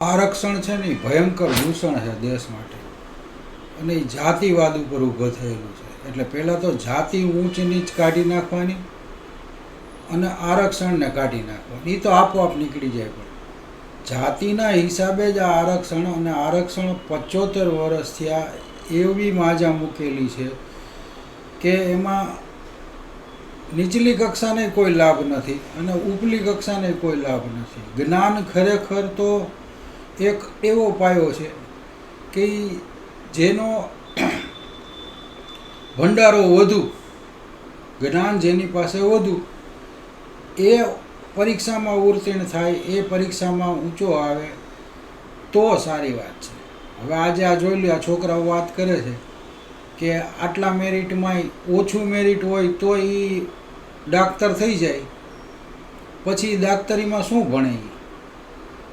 આરક્ષણ છે ને ભયંકર દૂષણ છે દેશ માટે અને એ જાતિવાદ ઉપર ઊભો થયેલું છે. એટલે પહેલાં તો જાતિ ઊંચ નીચ કાઢી નાખવાની અને આરક્ષણને કાઢી નાખવાની, એ તો આપોઆપ નીકળી જાય. પણ જાતિના હિસાબે જ આ આરક્ષણ અને આરક્ષણ 75 વર્ષથી આ એવી માજા મૂકેલી છે કે એમાં નીચલી કક્ષાને કોઈ લાભ નથી અને ઉપલી કક્ષાને કોઈ લાભ નથી. જ્ઞાન ખરેખર તો એક એવો પાયો છે કે જેનો ભંડારો વધુ, જ્ઞાન જેની પાસે વધુ, એ પરીક્ષામાં ઉત્તીર્ણ થાય, એ પરીક્ષામાં ઊંચો આવે તો સારી વાત છે. હવે આજે આ જોઈ લો, આ છોકરાઓ વાત કરે છે કે આટલા મેરિટમાં ઓછું મેરિટ હોય તો એ ડાક્ટર થઈ જાય, પછી ડાક્ટરીમાં શું ભણે,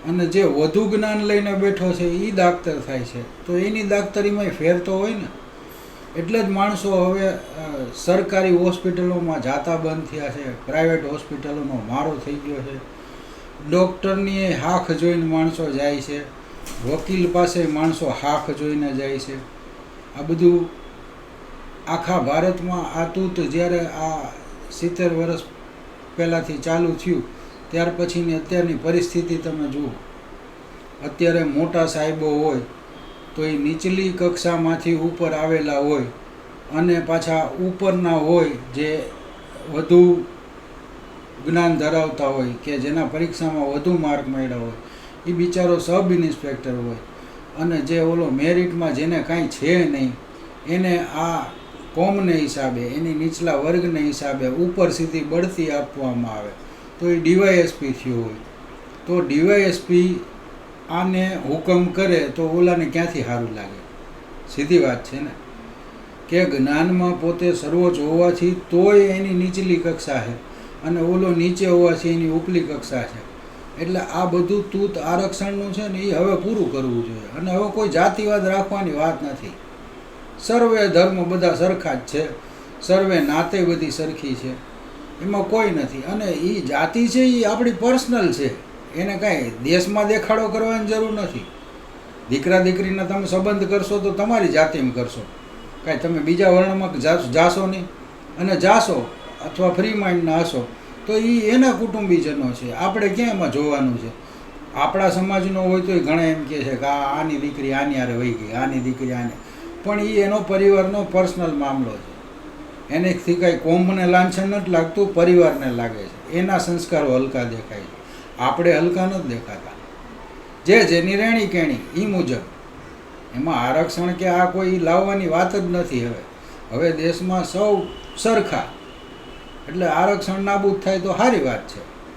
અને જે વધુ જ્ઞાન લઈને બેઠો છે એ ડાક્ટર થાય છે તો એની ડાક્ટરીમાં ફેર તો હોય ને. એટલે જ માણસો હવે સરકારી હોસ્પિટલોમાં જાતા બંધ થયા છે, પ્રાઇવેટ હોસ્પિટલોનો મારો થઈ ગયો છે. ડૉક્ટરની હાખ જોઈને માણસો જાય છે, વકીલ પાસે માણસો હાખ જોઈને જાય છે. આ બધું આખા ભારતમાં આ તૂત જ્યારે આ 70 વર્ષ પહેલાંથી ચાલુ થયું ત્યાર પછીની અત્યારની પરિસ્થિતિ તમે જુઓ. અત્યારે મોટા સાહેબો હોય તો એ નીચલી કક્ષામાંથી ઉપર આવેલા હોય અને પાછા ઉપરના હોય જે વધુ જ્ઞાન ધરાવતા હોય કે જેના પરીક્ષામાં વધુ માર્ક મળ્યા હોય, એ બિચારો સબ ઇન્સ્પેક્ટર હોય, અને જે ઓલો મેરિટમાં જેને કાંઈ છે નહીં એને આ કોમને હિસાબે, એની નીચલા વર્ગને હિસાબે ઉપર સીધી બઢતી આપવામાં આવે તો એ ડીવાયએસપી થયો હોય. તો ડીવાયએસપી આને હુકમ કરે તો ઓલાને ક્યાંથી સારું લાગે? સીધી વાત છે ને કે જ્ઞાનમાં પોતે સર્વોચ્ચ હોવાથી તોય એની નીચલી કક્ષા છે અને ઓલો નીચે હોવાથી એની ઉપલી કક્ષા છે. એટલે આ બધું તૂત આરક્ષણનું છે ને એ હવે પૂરું કરવું જોઈએ. અને હવે કોઈ જાતિવાદ રાખવાની વાત નથી. સર્વે ધર્મ બધા સરખા જ છે, સર્વે નાતે બધી સરખી છે, એમાં કોઈ નથી. અને એ જાતિ છે એ આપણી પર્સનલ છે, એને કાંઈ દેશમાં દેખાડો કરવાની જરૂર નથી. દીકરા દીકરીના તમે સંબંધ કરશો તો તમારી જાતિમાં કરશો, કાંઈ તમે બીજા વર્ણમાં જાશો નહીં. અને જાશો અથવા ફ્રી માઇન્ડના હશો તો એ એના કુટુંબીજનો છે, આપણે ક્યાં એમાં જોવાનું છે? આપણા સમાજનો હોય તો એ ઘણા એમ કહે છે કે આની દીકરી આની હારે વહી ગઈ, આની દીકરી આને, પણ એ એનો પરિવારનો પર્સનલ મામલો છે. એનેથી કાંઈ કોમને લાંછન નથી લાગતું, પરિવારને લાગે છે. એના સંસ્કારો હલકા દેખાય છે, આપણે હલકા નથી દેખાતા. જે જેની રહેણી કહેણી એ મુજબ. એમાં આરક્ષણ કે આ કોઈ લાવવાની વાત જ નથી. હવે દેશમાં સૌ સરખા, એટલે આરક્ષણ નાબૂદ થાય તો સારી વાત છે.